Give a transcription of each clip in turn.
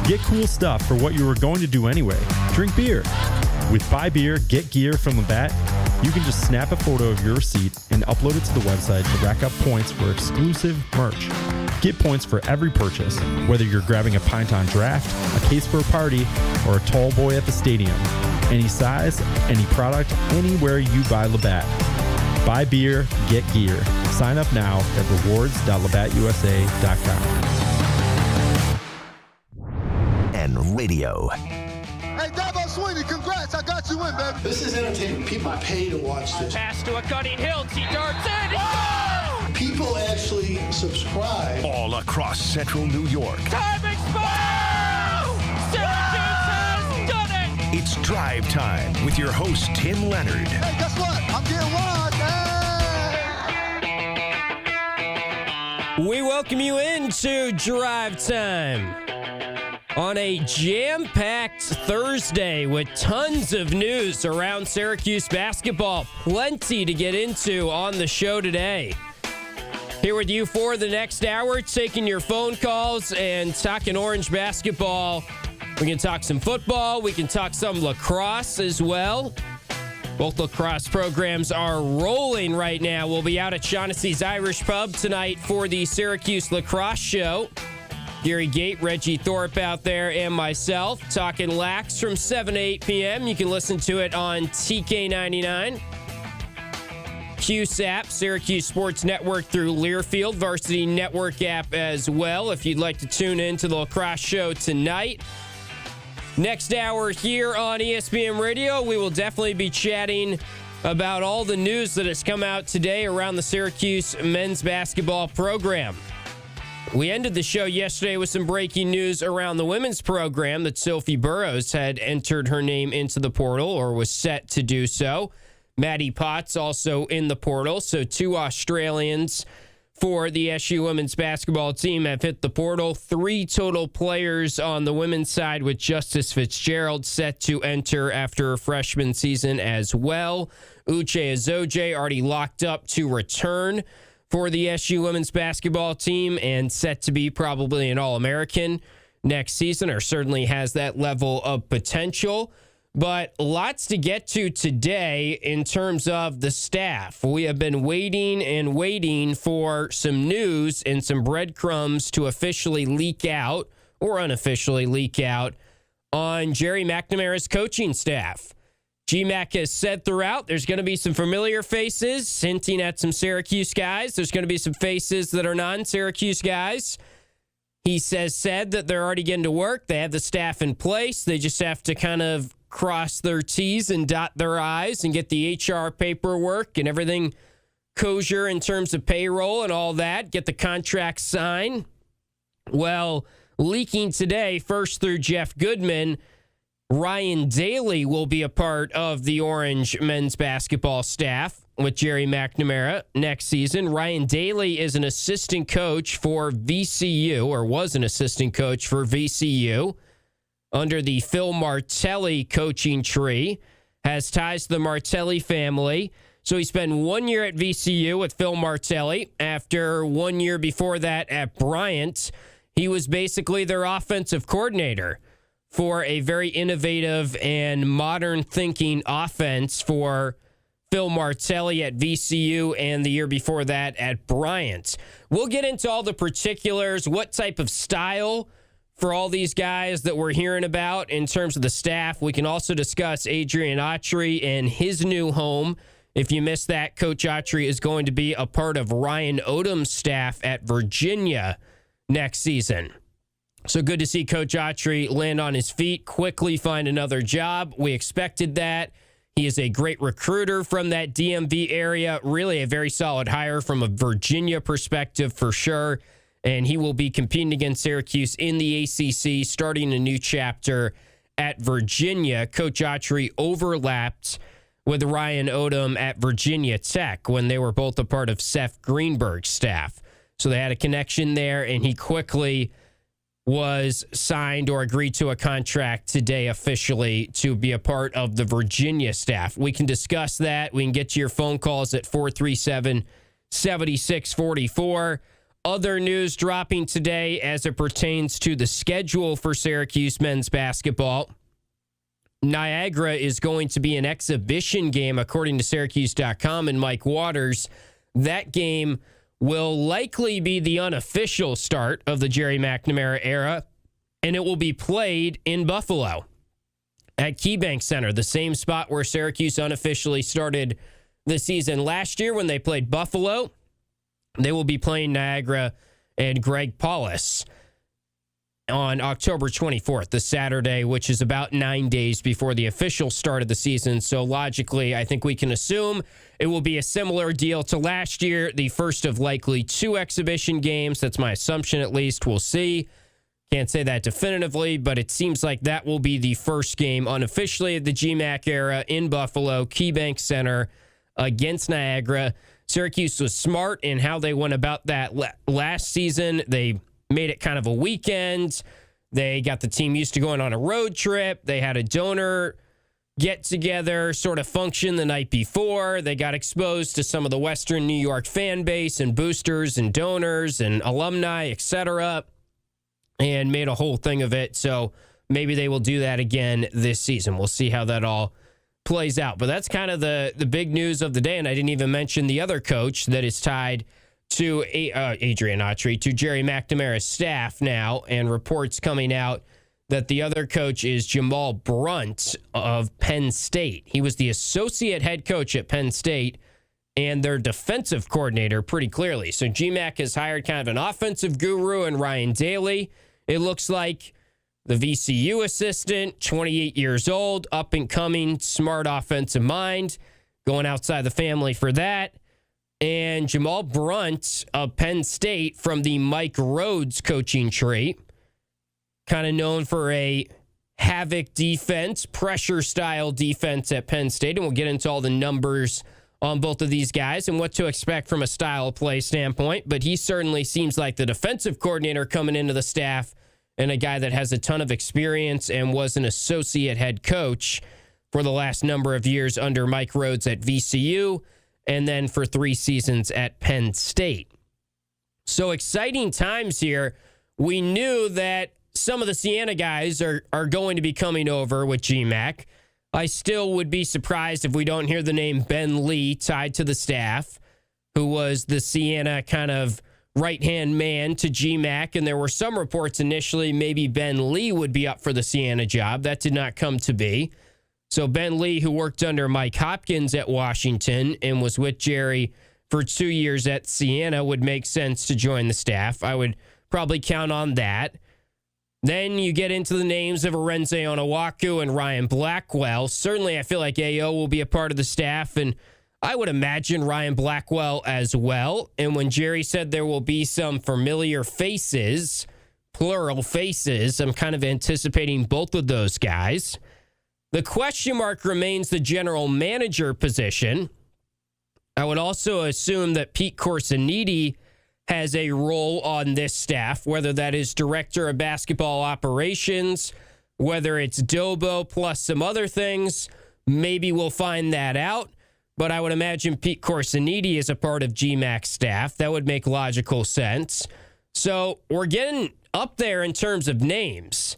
Get cool stuff for what you were going to do anyway. Drink beer. With Buy Beer, Get Gear from Labatt, you can just snap a photo of your receipt and upload it to the website to rack up points for exclusive merch. Get points for every purchase, whether you're grabbing a pint on draft, a case for a party, or a tall boy at the stadium. Any size, any product, anywhere you buy Labatt. Buy beer, get gear. Sign up now at rewards.labattusa.com. And radio. Hey, Dabo Sweeney, congrats. I got you in, baby. This is entertainment. People pay to watch this. Pass to a cutting hill. He darts in. Whoa! People actually subscribe. All across central New York. Time expired! Syracuse has done it! It's Drive Time with your host, Tim Leonard. Hey, guess what? I'm getting wide, man. We welcome you into Drive Time on a jam-packed Thursday with tons of news around Syracuse basketball. Plenty to get into on the show today. Here with you for the next hour, taking your phone calls and talking Orange basketball. We can talk some football. We can talk some lacrosse as well. Both lacrosse programs are rolling right now. We'll be out at Shaughnessy's Irish Pub tonight for the Syracuse Lacrosse Show. Gary Gate, Reggie Thorpe out there, and myself talking lax from 7 to 8 p.m. You can listen to it on TK99. QSAP, Syracuse Sports Network through Learfield, Varsity Network app as well, if you'd like to tune in to the lacrosse show tonight. Next hour here on ESPN Radio, we will definitely be chatting about all the news that has come out today around the Syracuse men's basketball program. We ended the show yesterday with some breaking news around the women's program that Sophie Burrows had entered her name into the portal or was set to do so. Maddie Potts also in the portal. So 2 Australians for the SU women's basketball team have hit the portal. 3 total players on the women's side with Justice Fitzgerald set to enter after a freshman season as well. Uche Azoje already locked up to return for the SU women's basketball team and set to be probably an All-American next season, or certainly has that level of potential. But lots to get to today in terms of the staff. We have been waiting and waiting for some news and some breadcrumbs to officially leak out or unofficially leak out on Gerry McNamara's coaching staff. GMAC has said throughout there's going to be some familiar faces, hinting at some Syracuse guys. There's going to be some faces that are non-Syracuse guys. He said that they're already getting to work. They have the staff in place. They just have to kind of cross their T's and dot their I's and get the HR paperwork and everything kosher in terms of payroll and all that. Get the contract signed. Well, leaking today, first through Jeff Goodman, Ryan Daly will be a part of the Orange men's basketball staff with Gerry McNamara next season. Ryan Daly is an assistant coach for VCU, or was an assistant coach for VCU, under the Phil Martelli coaching tree, has ties to the Martelli family. So he spent 1 year at VCU with Phil Martelli. After 1 year before that at Bryant, he was basically their offensive coordinator for a very innovative and modern thinking offense for Phil Martelli at VCU and the year before that at Bryant. We'll get into all the particulars, what type of style for all these guys that we're hearing about in terms of the staff. We can also discuss Adrian Autry and his new home. If you missed that, Coach Autry is going to be a part of Ryan Odom's staff at Virginia next season. So good to see Coach Autry land on his feet, quickly find another job. We expected that. He is a great recruiter from that DMV area, really a very solid hire from a Virginia perspective for sure. And he will be competing against Syracuse in the ACC, starting a new chapter at Virginia. Coach Autry overlapped with Ryan Odom at Virginia Tech when they were both a part of Seth Greenberg's staff. So they had a connection there, and he quickly was signed or agreed to a contract today officially to be a part of the Virginia staff. We can discuss that. We can get to your phone calls at 437-7644. other news dropping today as it pertains to the schedule for Syracuse men's basketball. Niagara is going to be an exhibition game, according to Syracuse.com and Mike Waters. That game will likely be the unofficial start of the Gerry McNamara era, and it will be played in Buffalo at KeyBank Center, the same spot where Syracuse unofficially started the season last year when they played Buffalo. They will be playing Niagara and Greg Paulus on October 24th, the Saturday, which is about 9 days before the official start of the season. So logically, I think we can assume it will be a similar deal to last year, the first of likely 2 exhibition games. That's my assumption, at least. We'll see. Can't say that definitively, but it seems like that will be the first game unofficially of the GMAC era in Buffalo, KeyBank Center against Niagara. Syracuse was smart in how they went about that last season. They made it kind of a weekend. They got the team used to going on a road trip. They had a donor get-together sort of function the night before. They got exposed to some of the Western New York fan base and boosters and donors and alumni, etc., and made a whole thing of it. So maybe they will do that again this season. We'll see how that all plays out. But that's kind of the big news of the day. And I didn't even mention the other coach that is tied to Adrian Autry, to Gerry McNamara's staff now, and reports coming out that the other coach is Jamal Brunt of Penn State. He was the associate head coach at Penn State and their defensive coordinator pretty clearly. So GMAC has hired kind of an offensive guru in Ryan Daly. It looks like the VCU assistant, 28 years old, up and coming, smart offensive mind, going outside the family for that. And Jamal Brunt of Penn State from the Mike Rhodes coaching tree, kind of known for a havoc defense, pressure-style defense at Penn State. And we'll get into all the numbers on both of these guys and what to expect from a style of play standpoint. But he certainly seems like the defensive coordinator coming into the staff and a guy that has a ton of experience and was an associate head coach for the last number of years under Mike Rhodes at VCU, and then for 3 seasons at Penn State. So exciting times here. We knew that some of the Siena guys are going to be coming over with GMAC. I still would be surprised if we don't hear the name Ben Lee tied to the staff, who was the Siena kind of right-hand man to GMAC. And there were some reports initially maybe Ben Lee would be up for the Siena job. That did not come to be. So Ben Lee, who worked under Mike Hopkins at Washington and was with Gerry for 2 years at Siena, would make sense to join the staff. I would probably count on that. Then you get into the names of Arenze Onawaku and Ryan Blackwell. Certainly, I feel like AO will be a part of the staff, and I would imagine Ryan Blackwell as well. And when Gerry said there will be some familiar faces, plural faces, I'm kind of anticipating both of those guys. The question mark remains the general manager position. I would also assume that Pete Corsiniti has a role on this staff, whether that is director of basketball operations, whether it's Dobo plus some other things. Maybe we'll find that out. But I would imagine Pete Corsiniti is a part of GMAC's staff. That would make logical sense. So we're getting up there in terms of names.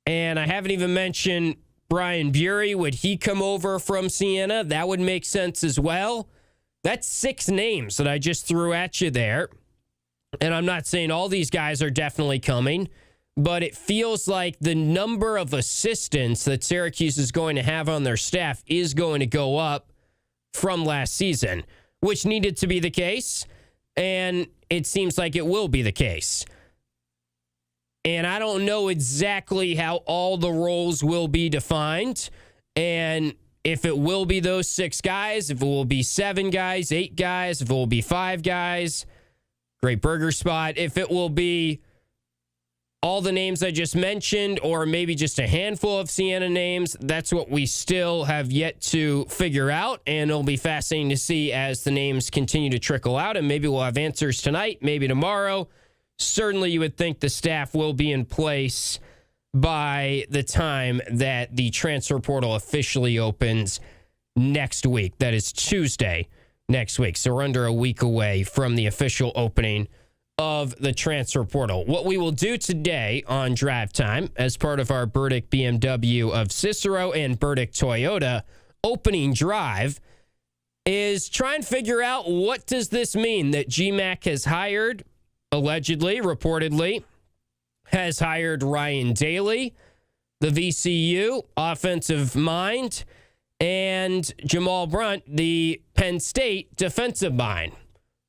And I haven't even mentioned Brian Bury. Would he come over from Siena? That would make sense as well. That's 6 names that I just threw at you there. And I'm not saying all these guys are definitely coming, but it feels like the number of assistants that Syracuse is going to have on their staff is going to go up from last season, which needed to be the case, and it seems like it will be the case. And I don't know exactly how all the roles will be defined, and if it will be those 6 guys, if it will be 7 guys, 8 guys, if it will be 5 guys, great burger spot, if it will be all the names I just mentioned, or maybe just a handful of Siena names, that's what we still have yet to figure out, and it'll be fascinating to see as the names continue to trickle out, and maybe we'll have answers tonight, maybe tomorrow. Certainly you would think the staff will be in place by the time that the transfer portal officially opens next week. That is Tuesday next week. So we're under a week away from the official opening of the transfer portal. What we will do today on Drive Time, as part of our Burdick BMW of Cicero and Burdick Toyota opening drive, is try and figure out what does this mean that GMAC has hired, allegedly, reportedly, has hired Ryan Daly, the VCU offensive mind, and Jamal Brunt, the Penn State defensive mind.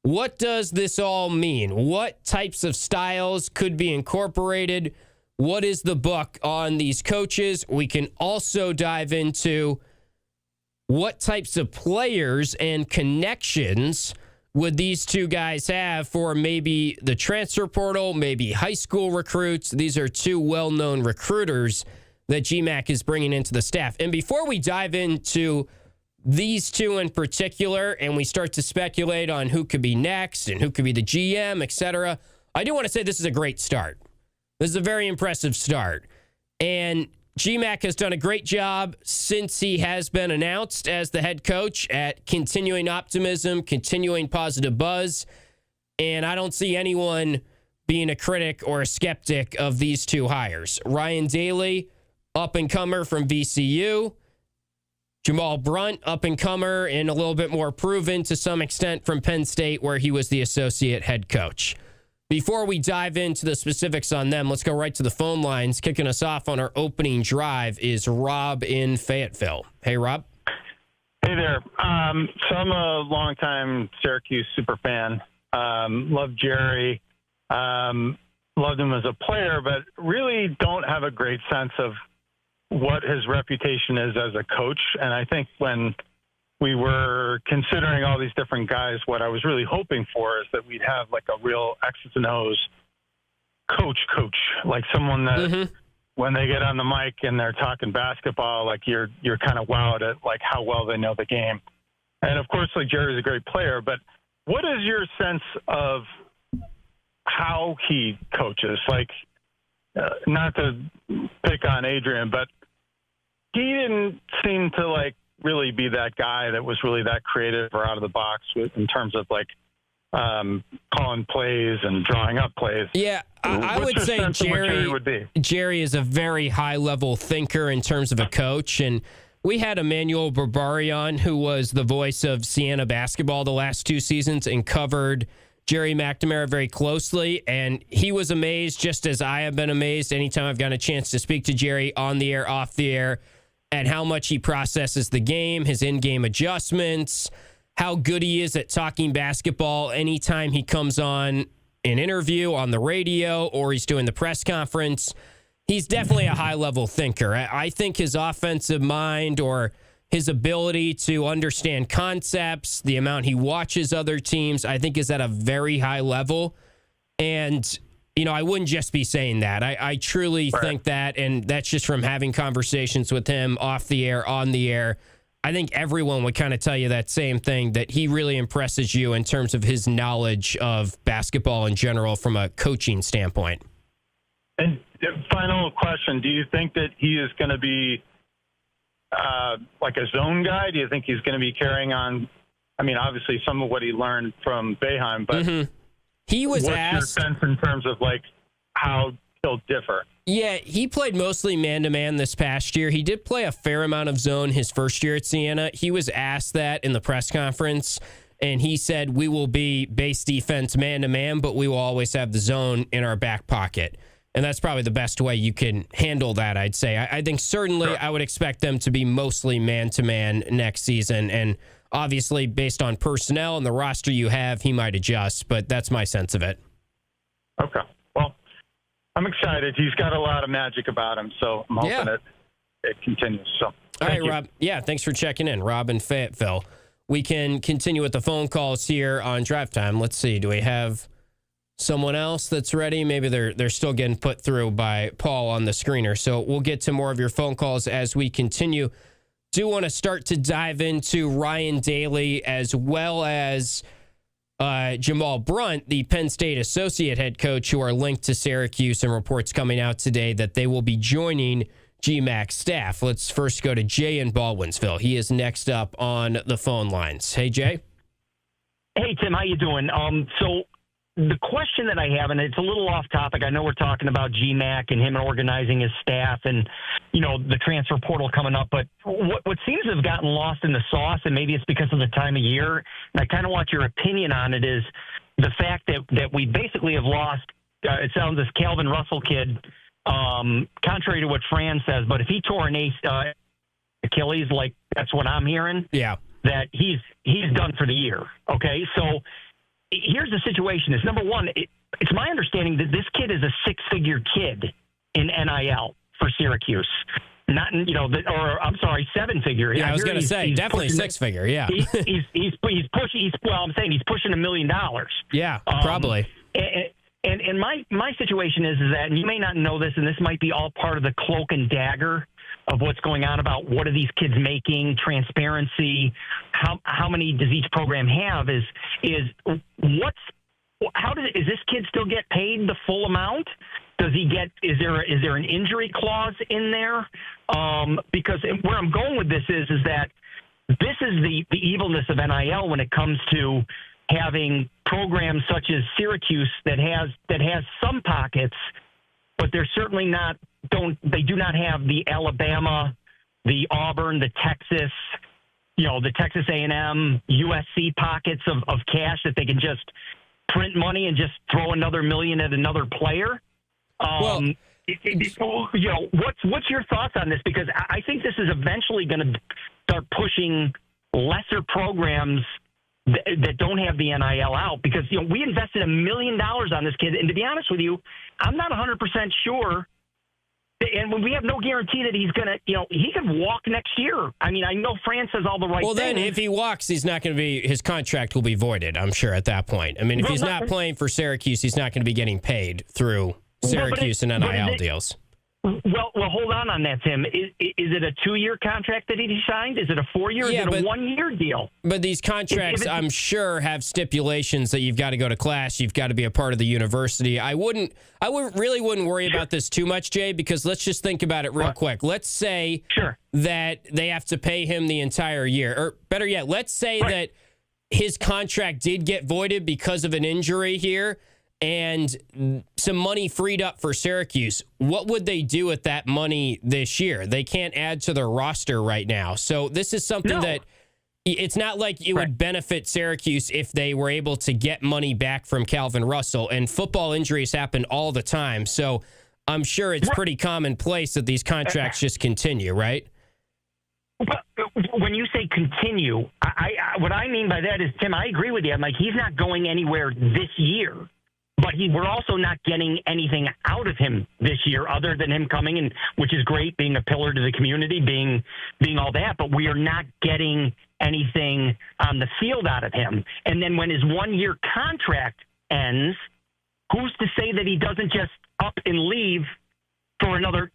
What does this all mean? What types of styles could be incorporated? What is the book on these coaches? We can also dive into what types of players and connections would these two guys have for maybe the transfer portal, maybe high school recruits. These are two well-known recruiters that GMAC is bringing into the staff. And before we dive into these two in particular, and we start to speculate on who could be next and who could be the GM, etc., I do want to say this is a great start. This is a very impressive start. And GMAC has done a great job since he has been announced as the head coach at continuing optimism, continuing positive buzz. And I don't see anyone being a critic or a skeptic of these two hires. Ryan Daly, up-and-comer from VCU. Jamal Brunt, up-and-comer and a little bit more proven to some extent from Penn State, where he was the associate head coach. Before we dive into the specifics on them, let's go right to the phone lines. Kicking us off on our opening drive is Rob in Fayetteville. Hey, Rob. Hey there. So I'm a longtime Syracuse super fan. Love Gerry. Loved him as a player, but really don't have a great sense of what his reputation is as a coach. And I think when we were considering all these different guys, what I was really hoping for is that we'd have like a real X's and O's coach, like someone that when they get on the mic and they're talking basketball, like you're kind of wowed at like how well they know the game. And of course, like Gerry's a great player, but what is your sense of how he coaches? Like, not to pick on Adrian, but he didn't seem to like really be that guy that was really that creative or out of the box in terms of like calling plays and drawing up plays. Yeah, I would say Gerry is a very high-level thinker in terms of a coach, and we had Emmanuel Barbarian, who was the voice of Siena basketball the last two seasons and covered Gerry McNamara very closely, and he was amazed, just as I have been amazed anytime I've gotten a chance to speak to Gerry on the air, off the air, and how much he processes the game, his in-game adjustments, how good he is at talking basketball anytime he comes on an interview on the radio or he's doing the press conference. He's definitely a high-level thinker. I think his offensive mind or his ability to understand concepts, the amount he watches other teams, I think is at a very high level. And, you know, I wouldn't just be saying that. I truly think that, and that's just from having conversations with him off the air, on the air. I think everyone would kind of tell you that same thing, that he really impresses you in terms of his knowledge of basketball in general from a coaching standpoint. And final question, do you think that he is going to be like a zone guy? Do you think he's going to be carrying on? I mean, obviously some of what he learned from Boeheim, but he was what's asked, your sense in terms of like how he'll differ? Yeah, he played mostly man-to-man this past year. He did play a fair amount of zone his first year at Siena. He was asked that in the press conference, and he said, we will be base defense man-to-man, but we will always have the zone in our back pocket. And that's probably the best way you can handle that, I'd say. I think certainly I would expect them to be mostly man-to-man next season. And obviously, based on personnel and the roster you have, he might adjust. But that's my sense of it. Okay. Well, I'm excited. He's got a lot of magic about him, so I'm hoping it continues. So, all right, Rob. Yeah, thanks for checking in. Rob in Fayetteville. We can continue with the phone calls here on Drive Time. Let's see. Do we have someone else that's ready? Maybe they're still getting put through by Paul on the screener. So we'll get to more of your phone calls as we continue. Do want to start to dive into Ryan Daly as well as Jamal Brunt, the Penn State associate head coach, who are linked to Syracuse, and reports coming out today that they will be joining GMAC staff. Let's first go to Jay in Baldwinsville. He is next up on the phone lines. Hey, Jay. Hey, Tim, how you doing? So the question that I have, and it's a little off topic. I know we're talking about GMAC and him organizing his staff and, the transfer portal coming up. But what seems to have gotten lost in the sauce, and maybe it's because of the time of year, and I kind of want your opinion on it, is the fact that we basically have lost, it sounds, this Calvin Russell kid, contrary to what Fran says, but if he tore an Achilles, like that's what I'm hearing, that he's done for the year. Okay, so here's the situation. Is number one, it's my understanding that this kid is a six-figure kid in NIL for Syracuse. Not, or I'm sorry, seven-figure. Yeah, I was going to say definitely six-figure. Yeah, he's pushing. I'm saying he's pushing $1 million. Yeah, probably. And my situation is that, and you may not know this, and this might be all part of the cloak and dagger of what's going on about what are these kids making, transparency, how many does each program have, is this kid still get paid the full amount? Does he get, is there an injury clause in there? Because where I'm going with this is that this is the evilness of NIL when it comes to having programs such as Syracuse that has some pockets, but they're certainly they do not have the Alabama, the Auburn, the Texas, the Texas A&M, USC pockets of cash that they can just print money and just throw another million at another player. What's your thoughts on this? Because I think this is eventually going to start pushing lesser programs that don't have the NIL out, because we invested $1 million on this kid, and to be honest with you, I'm not 100% sure, and we have no guarantee that he's gonna, he could walk next year. I mean, I know Fran says all the right things. Well, then if he walks, he's not going to be, his contract will be voided, I'm sure, at that point. I mean, if he's not playing for Syracuse, he's not going to be getting paid through Syracuse and NIL deals. Well, hold on that, Tim. Is it a 2-year contract that he signed? Is it a 4-year? Is it a 1-year deal? But these contracts, I'm sure, have stipulations that you've got to go to class, you've got to be a part of the university. I wouldn't worry about this too much, Jay, because let's just think about it real quick. Let's say that they have to pay him the entire year, or better yet, let's say that his contract did get voided because of an injury here, and some money freed up for Syracuse. What would they do with that money this year? They can't add to their roster right now. So this is something that it's not like it would benefit Syracuse if they were able to get money back from Calvin Russell. And football injuries happen all the time. So I'm sure it's pretty commonplace that these contracts just continue, right? When you say continue, what I mean by that is, Tim, I agree with you. I'm like, he's not going anywhere this year. But we're also not getting anything out of him this year other than him coming in, which is great, being a pillar to the community, being all that. But we are not getting anything on the field out of him. And then when his 1-year contract ends, who's to say that he doesn't just up and leave to another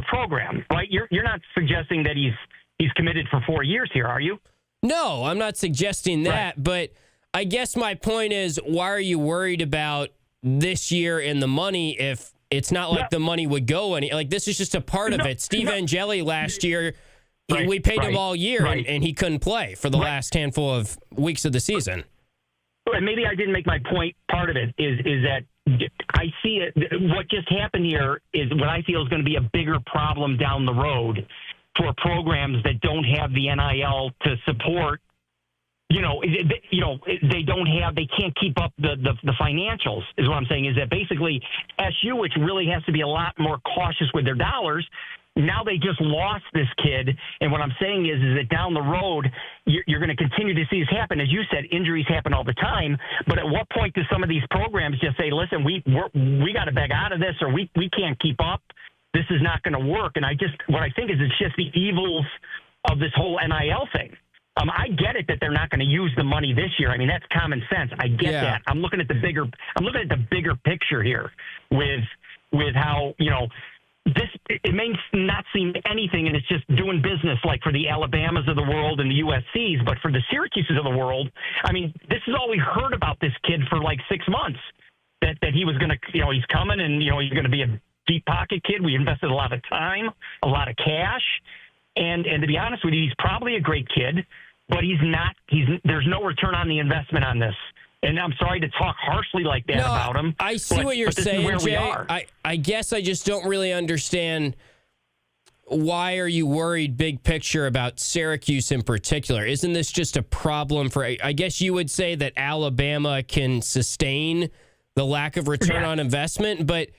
program, right? You're not suggesting that he's committed for 4 years here, are you? No, I'm not suggesting that. But I guess my point is, why are you worried about this year in the money if it's not like the money would go any, like this is just a part of it. Steve Angeli last year, we paid him all year and he couldn't play for the last handful of weeks of the season. And maybe I didn't make my point. Part of it is that I see it. What just happened here is what I feel is going to be a bigger problem down the road for programs that don't have the NIL to support. They can't keep up the financials, is what I'm saying, is that basically SU, which really has to be a lot more cautious with their dollars, now they just lost this kid. And what I'm saying is that down the road, you're going to continue to see this happen. As you said, injuries happen all the time. But at what point do some of these programs just say, listen, we got to beg out of this, or we can't keep up. This is not going to work. And what I think is it's just the evils of this whole NIL thing. I get it that they're not going to use the money this year. I mean, that's common sense. I get that. I'm looking at the bigger picture here with how, it may not seem anything, and it's just doing business like for the Alabamas of the world and the USCs, but for the Syracuses of the world, I mean, this is all we heard about this kid for like 6 months, that he was going to, he's coming and, he's going to be a deep pocket kid. We invested a lot of time, a lot of cash. And to be honest with you, he's probably a great kid, but there's no return on the investment on this. And I'm sorry to talk harshly like that about him. I see what you're saying, where Jay. we are. I guess I just don't really understand why are you worried big picture about Syracuse in particular? Isn't this just a problem for, I guess you would say that Alabama can sustain the lack of return on investment, but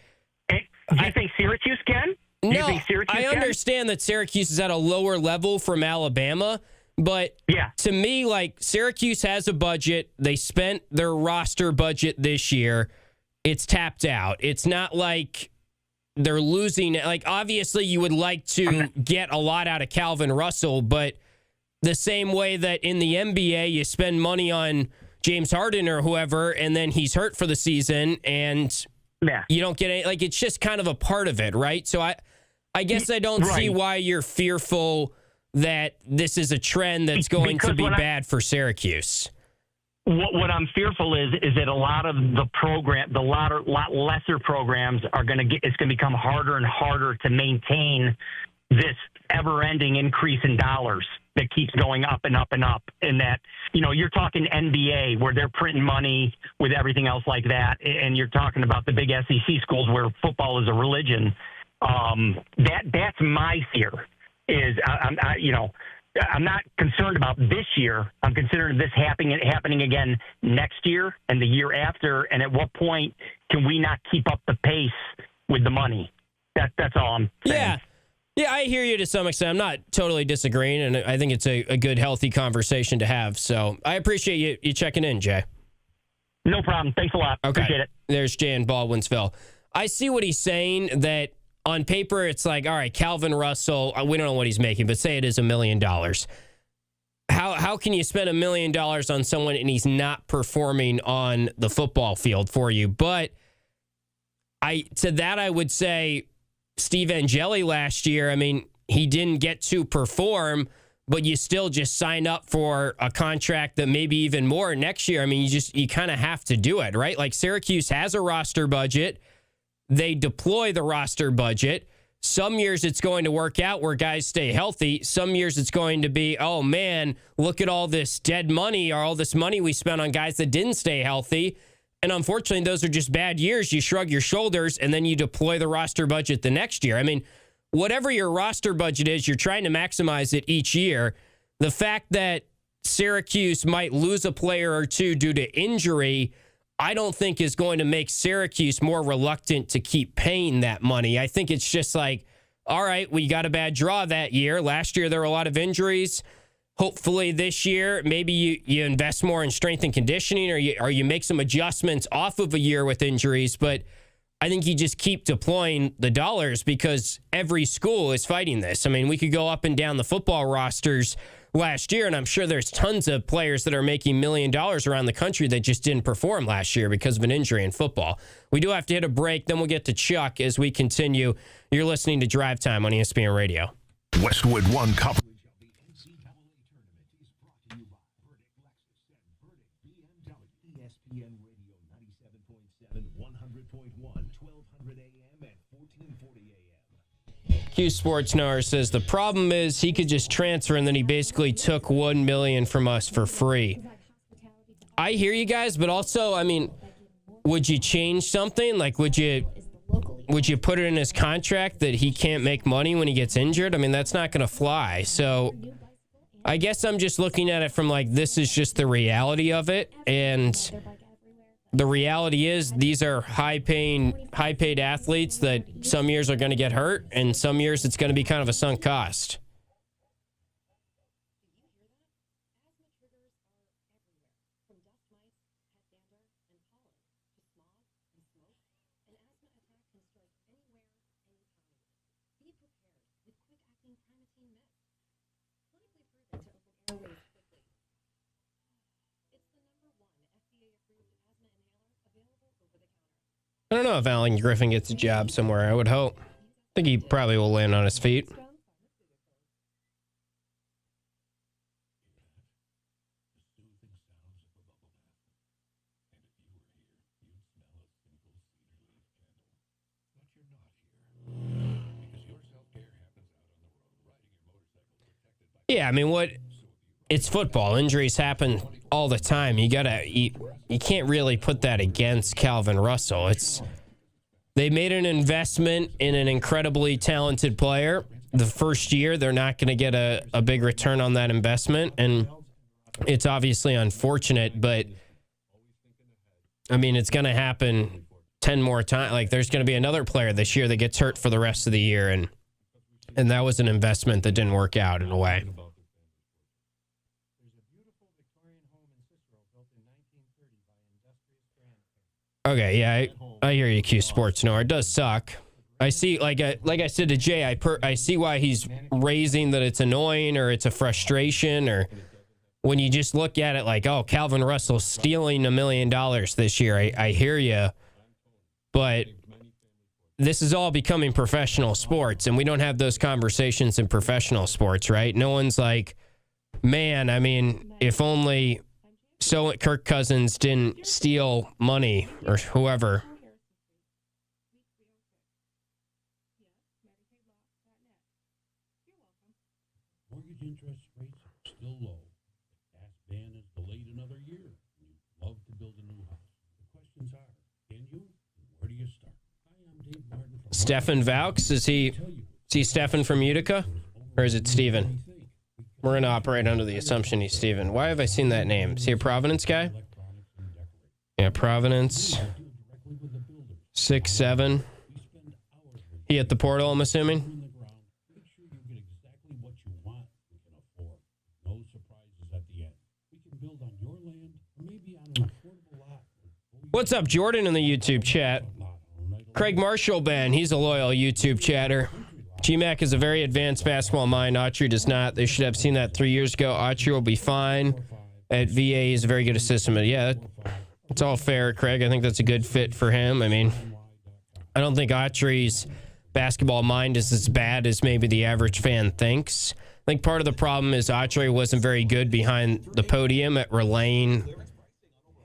do you think Syracuse can? No, I understand that Syracuse is at a lower level from Alabama, but to me, like, Syracuse has a budget. They spent their roster budget this year. It's tapped out. It's not like they're losing. Like, obviously, you would like to get a lot out of Calvin Russell, but the same way that in the NBA, you spend money on James Harden or whoever, and then he's hurt for the season, and you don't get any. Like, it's just kind of a part of it, right? So I guess I don't see why you're fearful that this is a trend that's going to be bad for Syracuse. What I'm fearful is that a lot of the lot lesser programs it's going to become harder and harder to maintain this ever-ending increase in dollars that keeps going up and up and up. And that, you're talking NBA where they're printing money with everything else like that, and you're talking about the big SEC schools where football is a religion. That's my fear. I'm not concerned about this year. I'm concerned this happening again next year and the year after. And at what point can we not keep up the pace with the money? That's all I'm saying. Yeah, I hear you to some extent. I'm not totally disagreeing, and I think it's a good, healthy conversation to have. So I appreciate you checking in, Jay. No problem. Thanks a lot. Okay. Appreciate it. There's Jay in Baldwinsville. I see what he's saying, that on paper, it's like, all right, Calvin Russell, we don't know what he's making, but say it is $1 million. How can you spend $1 million on someone and he's not performing on the football field for you? But I would say Steve Angeli last year, I mean, he didn't get to perform, but you still just sign up for a contract that maybe even more next year. I mean, you kind of have to do it, right? Like, Syracuse has a roster budget. They deploy the roster budget. Some years it's going to work out where guys stay healthy. Some years it's going to be, oh man, look at all this dead money or all this money we spent on guys that didn't stay healthy. And unfortunately, those are just bad years. You shrug your shoulders and then you deploy the roster budget the next year. I mean, whatever your roster budget is, you're trying to maximize it each year. The fact that Syracuse might lose a player or two due to injury, I don't think is going to make Syracuse more reluctant to keep paying that money. I think it's just like, all right, we got a bad draw that year. Last year, there were a lot of injuries. Hopefully this year, maybe you invest more in strength and conditioning, or you make some adjustments off of a year with injuries. But I think you just keep deploying the dollars because every school is fighting this. I mean, we could go up and down the football rosters last year, and I'm sure there's tons of players that are making $1 million around the country that just didn't perform last year because of an injury in football. We do have to hit a break, then we'll get to Chuck as we continue. You're listening to Drive Time on ESPN Radio. Westwood One Cup. Q Sports Knower says the problem is he could just transfer and then he basically took $1 million from us for free. I hear you guys, but also, I mean, would you change something? Like, would you put it in his contract that he can't make money when he gets injured? I mean, that's not going to fly. So I guess I'm just looking at it from like, this is just the reality of it. And the reality is these are high-paid athletes that some years are going to get hurt, and some years it's going to be kind of a sunk cost. I don't know if Alan Griffin gets a job somewhere. I would hope. I think he probably will land on his feet. Yeah, I mean, what it's football. Injuries happen all the time. You can't really put that against Calvin Russell. They made an investment in an incredibly talented player. The first year, they're not going to get a big return on that investment, and it's obviously unfortunate, but I mean, it's going to happen 10 more times. Like, there's going to be another player this year that gets hurt for the rest of the year, and that was an investment that didn't work out in a way. Okay, yeah, I hear you, Q Sports. No, it does suck. I see, like I said to Jay, I see why he's raising that it's annoying or it's a frustration, or when you just look at it like, oh, Calvin Russell's stealing $1 million this year. I hear you, but this is all becoming professional sports, and we don't have those conversations in professional sports, right? No one's like, man, I mean, if only Kirk Cousins didn't steal money or whoever. Mortgage interest rates are still low. The gas ban is delayed another year. You'd love to build a new house. The questions are, can you? Where do you start? Hi, I'm Dave Martin from Stefan Vaux, is he Stefan from Utica? Or is it Steven? We're going to operate under the assumption he's Steven. Why have I seen that name? Is he a Providence guy? Yeah, Providence. 6'7". He at the portal, I'm assuming? What's up, Jordan, in the YouTube chat? Craig Marshall Ben, he's a loyal YouTube chatter. GMAC is a very advanced basketball mind. Autry does not. They should have seen that 3 years ago. Autry will be fine. At VA, he's a very good assistant. But yeah, it's all fair, Craig. I think that's a good fit for him. I mean, I don't think Autry's basketball mind is as bad as maybe the average fan thinks. I think part of the problem is Autry wasn't very good behind the podium at relaying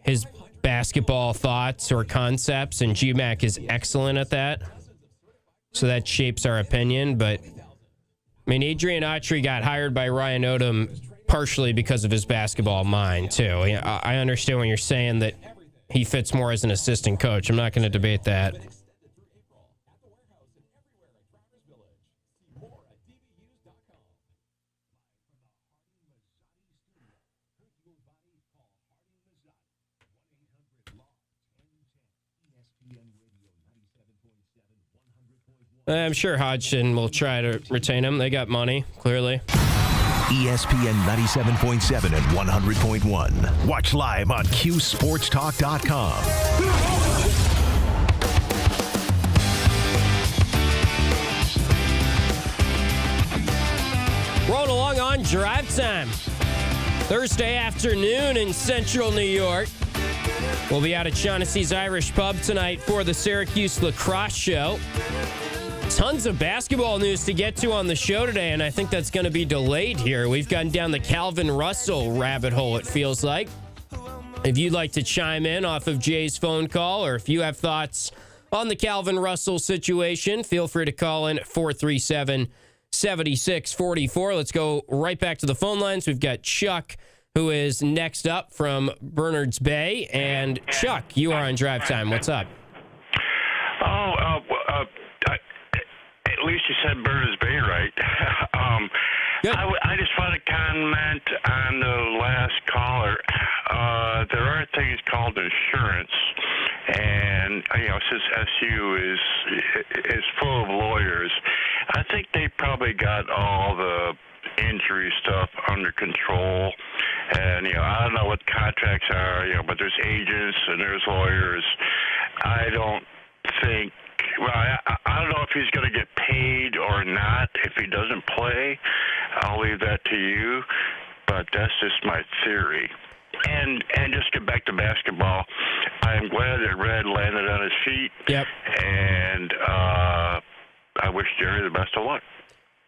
his basketball thoughts or concepts, and GMAC is excellent at that. So that shapes our opinion. But, I mean, Adrian Autry got hired by Ryan Odom partially because of his basketball mind, too. I understand when you're saying that he fits more as an assistant coach. I'm not going to debate that. I'm sure Hodgson will try to retain him. They got money, clearly. ESPN 97.7 and 100.1. Watch live on QSportsTalk.com. Rolling along on Drive Time. Thursday afternoon in central New York. We'll be out at Shaughnessy's Irish Pub tonight for the Syracuse Lacrosse Show. Tons of basketball news to get to on the show today, and I think that's going to be delayed here. We've gotten down the Calvin Russell rabbit hole, it feels like. If you'd like to chime in off of Jay's phone call, or if you have thoughts on the Calvin Russell situation, feel free to call in at 437-7644. Let's go right back to the phone lines. We've got Chuck, who is next up from Bernards Bay. And Chuck, you are on Drive Time. What's up? At least you said Bernards Bay right. I just want to comment on the last caller. There are things called insurance, and since SU is full of lawyers, I think they probably got all the injury stuff under control. And I don't know what contracts are, but there's agents and there's lawyers. I don't think. Well, I don't know if he's going to get paid or not if he doesn't play. I'll leave that to you, but that's just my theory. And just get back to basketball. I'm glad that Red landed on his feet. Yep. And I wish Gerry the best of luck.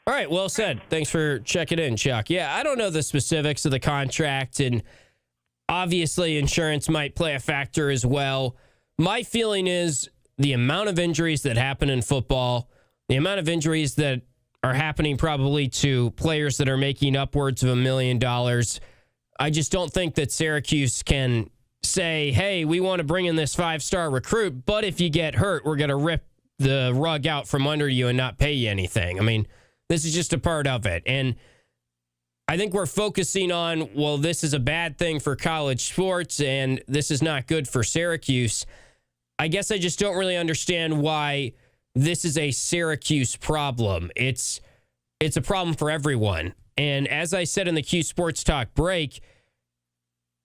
All right, well said. Thanks for checking in, Chuck. Yeah, I don't know the specifics of the contract, and obviously insurance might play a factor as well. My feeling is the amount of injuries that happen in football, the amount of injuries that are happening probably to players that are making upwards of $1 million. I just don't think that Syracuse can say, hey, we want to bring in this 5-star recruit, but if you get hurt, we're going to rip the rug out from under you and not pay you anything. I mean, this is just a part of it. And I think we're focusing on, well, this is a bad thing for college sports and this is not good for Syracuse. I guess I just don't really understand why this is a Syracuse problem. It's a problem for everyone. And as I said in the Q Sports Talk break,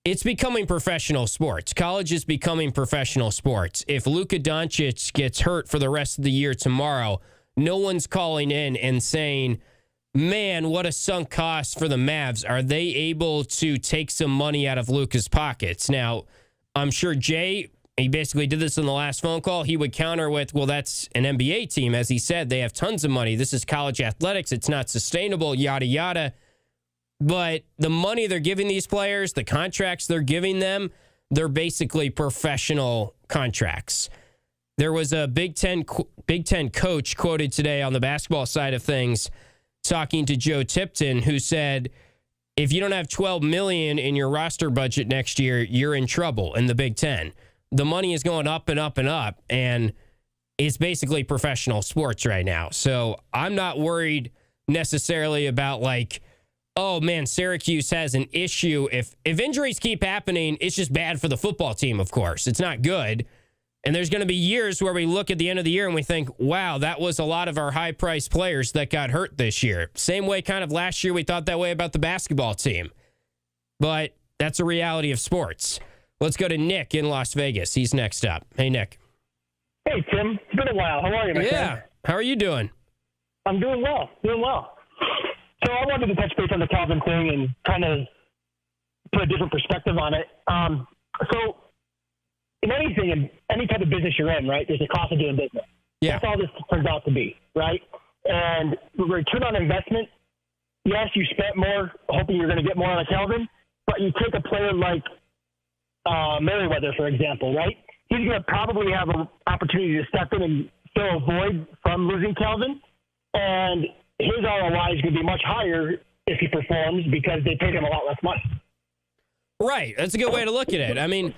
it's becoming professional sports. College is becoming professional sports. If Luka Doncic gets hurt for the rest of the year tomorrow, no one's calling in and saying, man, what a sunk cost for the Mavs. Are they able to take some money out of Luka's pockets? Now, I'm sure Jay, he basically did this in the last phone call. He would counter with, well, that's an NBA team. As he said, they have tons of money. This is college athletics. It's not sustainable, yada, yada. But the money they're giving these players, the contracts they're giving them, they're basically professional contracts. There was a Big Ten coach quoted today on the basketball side of things talking to Joe Tipton, who said, if you don't have $12 million in your roster budget next year, you're in trouble in the Big Ten. The money is going up and up and up, and it's basically professional sports right now. So I'm not worried necessarily about like, oh man, Syracuse has an issue. If injuries keep happening, it's just bad for the football team, of course. It's not good. And there's going to be years where we look at the end of the year and we think, wow, that was a lot of our high-priced players that got hurt this year. Same way kind of last year we thought that way about the basketball team. But that's a reality of sports. Let's go to Nick in Las Vegas. He's next up. Hey, Nick. Hey, Tim. It's been a while. How are you, my friend? How are you doing? I'm doing well. So I wanted to touch base on the Calvin thing and kind of put a different perspective on it. So in anything, in any type of business you're in, right, there's a cost of doing business. Yeah. That's all this turns out to be, right? And the return on investment, yes, you spent more hoping you're going to get more on a Calvin, but you take a player like Merriweather, for example, right? He's going to probably have an opportunity to step in and fill a void from losing Calvin, and his ROI is going to be much higher if he performs because they paid him a lot less money. Right. That's a good way to look at it. I mean,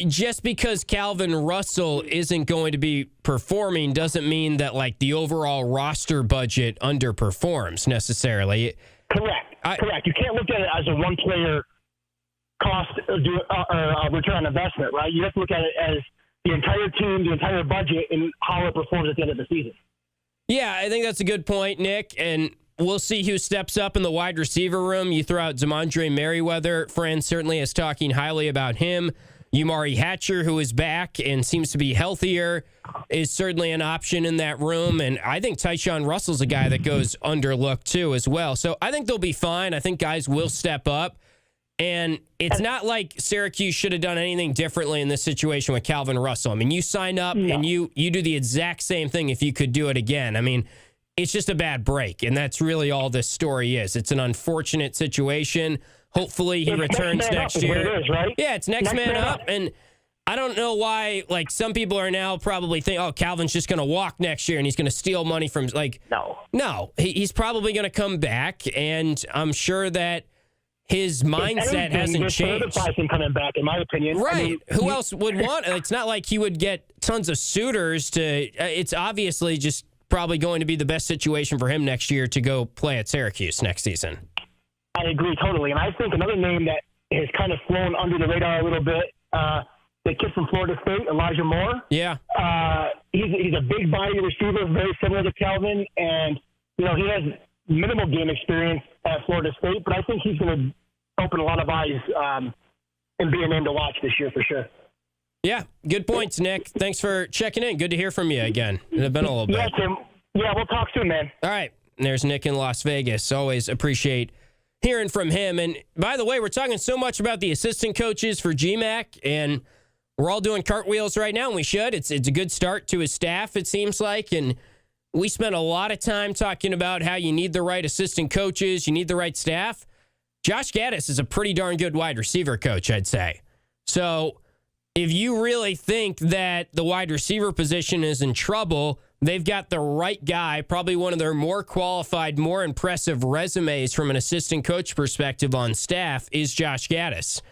just because Calvin Russell isn't going to be performing doesn't mean that like the overall roster budget underperforms necessarily. Correct. You can't look at it as a one-player cost or return on investment, right? You have to look at it as the entire team, the entire budget, and how it performs at the end of the season. Yeah, I think that's a good point, Nick. And we'll see who steps up in the wide receiver room. You throw out Zamondre Merriweather. Fran certainly is talking highly about him. Umari Hatcher, who is back and seems to be healthier, is certainly an option in that room. And I think Tyshawn Russell's a guy that goes underlooked too as well. So I think they'll be fine. I think guys will step up. And it's not like Syracuse should have done anything differently in this situation with Calvin Russell. I mean, you sign up and you do the exact same thing if you could do it again. I mean, it's just a bad break, and that's really all this story is. It's an unfortunate situation. Hopefully he returns next year. It is, right? Yeah, it's next man up. And I don't know why, like, some people are now probably thinking, oh, Calvin's just going to walk next year and he's going to steal money from, like, no. He's probably going to come back, and I'm sure that his mindset hasn't changed. Him coming back, in my opinion. Right. I mean, who else would want it? It's not like he would get tons of suitors to, it's obviously just probably going to be the best situation for him next year to go play at Syracuse next season. I agree totally. And I think another name that has kind of flown under the radar a little bit, the kid from Florida State, Elijah Moore. Yeah. He's a big body receiver, very similar to Calvin. And, you know, he has minimal game experience at Florida State, but I think he's going to open a lot of eyes and be a name to watch this year for sure. Yeah, good points, Nick. Thanks for checking in. Good to hear from you again. It's been a little bit. Yeah, Tim. Yeah, we'll talk soon, man. All right. There's Nick in Las Vegas. Always appreciate hearing from him. And by the way, we're talking so much about the assistant coaches for GMAC, and we're all doing cartwheels right now, and we should. It's a good start to his staff, it seems like. And we spent a lot of time talking about how you need the right assistant coaches, you need the right staff. Josh Gaddis is a pretty darn good wide receiver coach, I'd say. So if you really think that the wide receiver position is in trouble, they've got the right guy, probably one of their more qualified, more impressive resumes from an assistant coach perspective on staff is Josh Gaddis.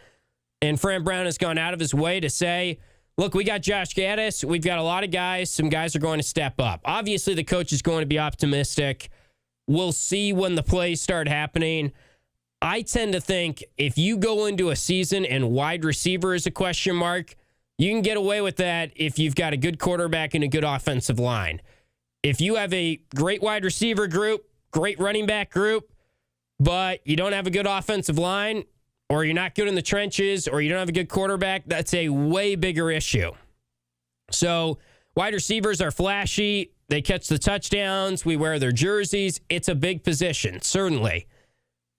And Fran Brown has gone out of his way to say, look, we got Josh Gaddis. We've got a lot of guys. Some guys are going to step up. Obviously, the coach is going to be optimistic. We'll see when the plays start happening. I tend to think if you go into a season and wide receiver is a question mark, you can get away with that if you've got a good quarterback and a good offensive line. If you have a great wide receiver group, great running back group, but you don't have a good offensive line, or you're not good in the trenches, or you don't have a good quarterback, that's a way bigger issue. So wide receivers are flashy. They catch the touchdowns. We wear their jerseys. It's a big position, certainly.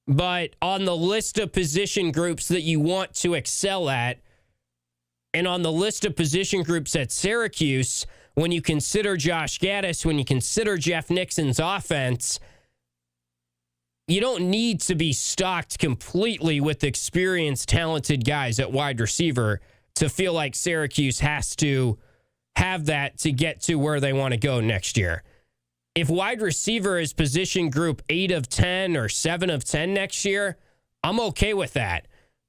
But on the list of position groups that you want to excel at, and on the list of position groups at Syracuse, when you consider Josh Gaddis, when you consider Jeff Nixon's offense, you don't need to be stocked completely with experienced, talented guys at wide receiver to feel like Syracuse has to have that to get to where they want to go next year. If wide receiver is position group 8 of 10 or 7 of 10 next year, I'm okay with that.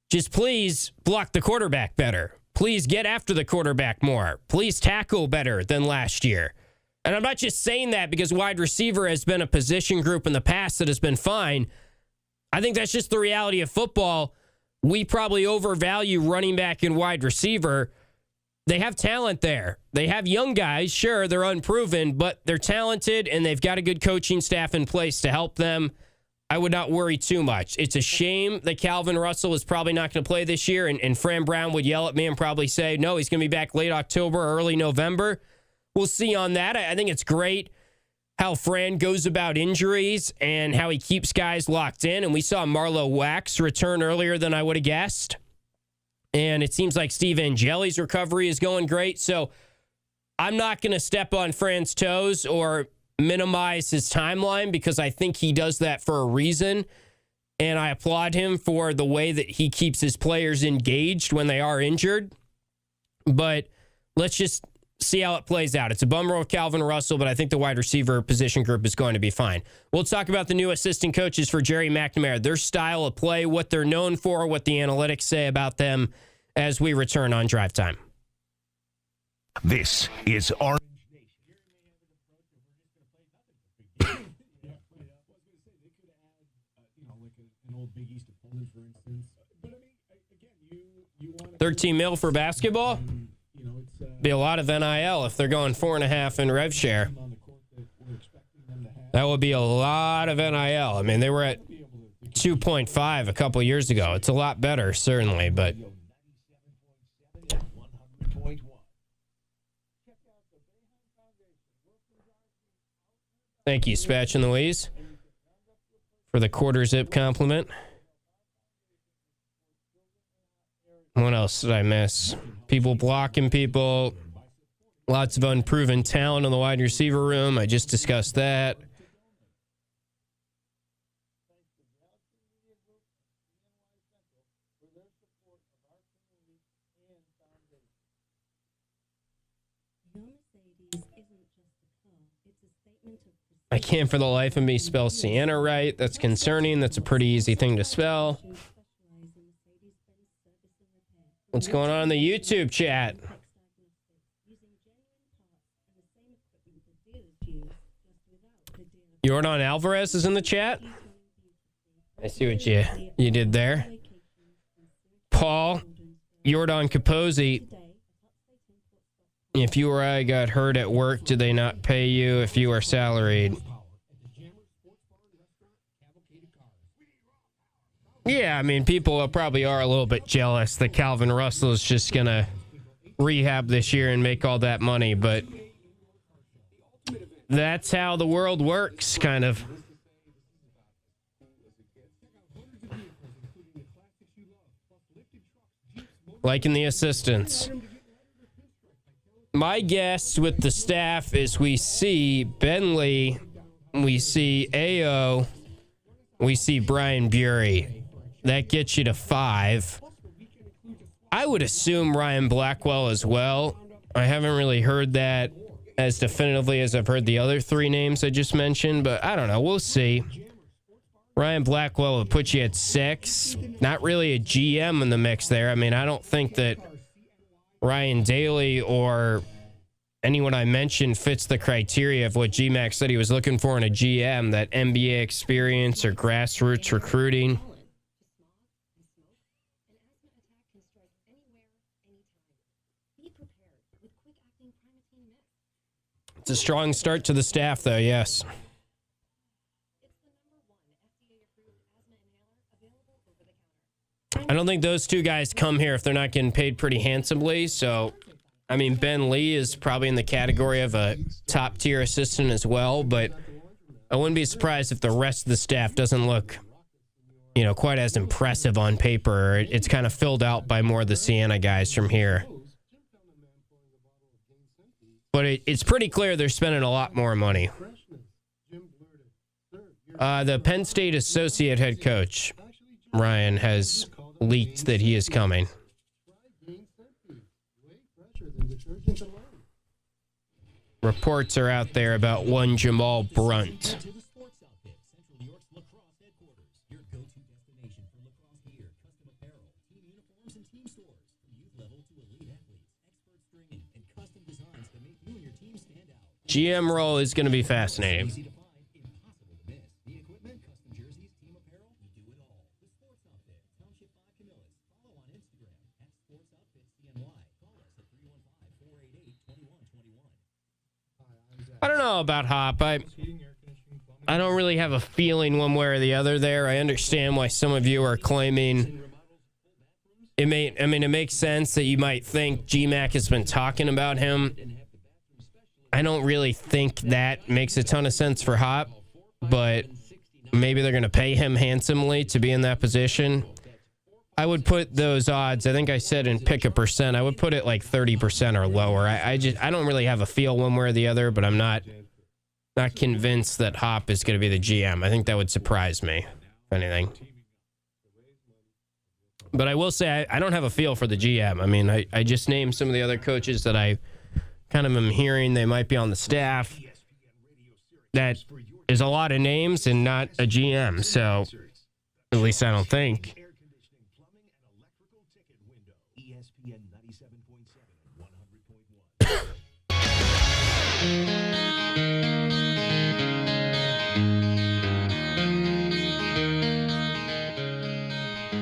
Just please block the quarterback better. Please get after the quarterback more. Please tackle better than last year. And I'm not just saying that because wide receiver has been a position group in the past that has been fine. I think that's just the reality of football. We probably overvalue running back and wide receiver. They have talent there. They have young guys. Sure, they're unproven, but they're talented and they've got a good coaching staff in place to help them. I would not worry too much. It's a shame that Calvin Russell is probably not going to play this year, and Fran Brown would yell at me and probably say, no, he's going to be back late October or early November. We'll see on that. I think it's great how Fran goes about injuries and how he keeps guys locked in. And we saw Marlo Wax return earlier than I would have guessed. And it seems like Steve Angeli's recovery is going great. So I'm not going to step on Fran's toes or minimize his timeline because I think he does that for a reason. And I applaud him for the way that he keeps his players engaged when they are injured. But let's just see how it plays out. It's a bummer with Calvin Russell, but I think the wide receiver position group is going to be fine. We'll talk about the new assistant coaches for Gerry McNamara, their style of play, what they're known for, what the analytics say about them as we return on Drive Time. This is our $13 million for basketball? Be a lot of NIL if they're going 4.5 in rev share. That would be a lot of NIL. I mean, they were at 2.5 a couple years ago. It's a lot better, certainly, but thank you, Spatch and Louise, for the quarter zip compliment. What else did I miss? People blocking people. Lots of unproven talent in the wide receiver room. I just discussed that. I can't for the life of me spell Sienna right. That's concerning. That's a pretty easy thing to spell. What's going on in the YouTube chat? Jordan Alvarez is in the chat. I see what you did there. Paul, Jordan Capozzi. If you or I got hurt at work, do they not pay you if you are salaried? Yeah, I mean, people probably are a little bit jealous that Calvin Russell is just going to rehab this year and make all that money, but that's how the world works, kind of. Liking the assistants. My guess with the staff is we see Bentley, we see Ao, we see Brian Bury. That gets you to 5. I would assume Ryan Blackwell as well. I haven't really heard that as definitively as I've heard the other three names I just mentioned, but I don't know. We'll see. Ryan Blackwell would put you at 6. Not really a GM in the mix there. I mean, I don't think that Ryan Daly or anyone I mentioned fits the criteria of what GMAC said he was looking for in a GM, that NBA experience or grassroots recruiting. It's a strong start to the staff, though, yes. I don't think those two guys come here if they're not getting paid pretty handsomely. So, I mean, Ben Lee is probably in the category of a top-tier assistant as well, but I wouldn't be surprised if the rest of the staff doesn't look, quite as impressive on paper. It's kind of filled out by more of the Siena guys from here. But it's pretty clear they're spending a lot more money. The Penn State associate head coach, Ryan, has leaked that he is coming. Reports are out there about one Jamal Brunt. GM role is going to be fascinating. I don't know about Hop. I don't really have a feeling one way or the other there. I understand why some of you are claiming it makes sense that you might think GMAC has been talking about him. I don't really think that makes a ton of sense for Hop, but maybe they're going to pay him handsomely to be in that position. I would put those odds, I think I said in pick a percent, I would put it like 30% or lower. I don't really have a feel one way or the other, but I'm not convinced that Hop is going to be the GM. I think that would surprise me, if anything. But I will say I don't have a feel for the GM. I mean, I just named some of the other coaches that I kind of am hearing they might be on the staff. That is a lot of names and not a GM, so at least I don't think.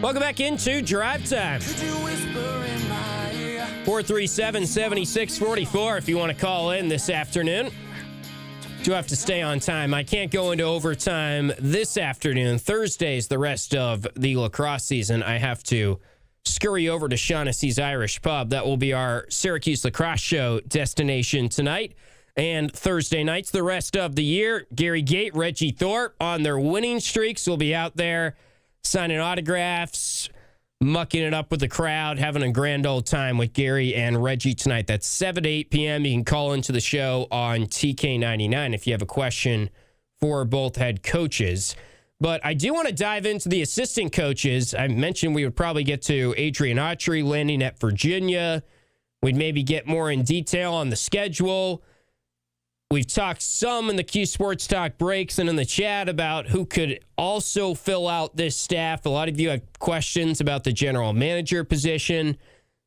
Welcome back into Drive Time. 437-7644 if you want to call in this afternoon. Do have to stay on time. I can't go into overtime this afternoon. Thursday's the rest of the lacrosse season. I have to scurry over to Shaughnessy's Irish Pub. That will be our Syracuse Lacrosse Show destination tonight. And Thursday nights, the rest of the year, Gary Gate, Reggie Thorpe on their winning streaks will be out there signing autographs, mucking it up with the crowd, having a grand old time with Gary and Reggie tonight. That's 7 to 8 p.m. You can call into the show on TK99 if you have a question for both head coaches. But I do want to dive into the assistant coaches. I mentioned we would probably get to Adrian Autry landing at Virginia. We'd maybe get more in detail on the schedule. We've talked some in the Q Sports Talk breaks and in the chat about who could also fill out this staff. A lot of you have questions about the general manager position.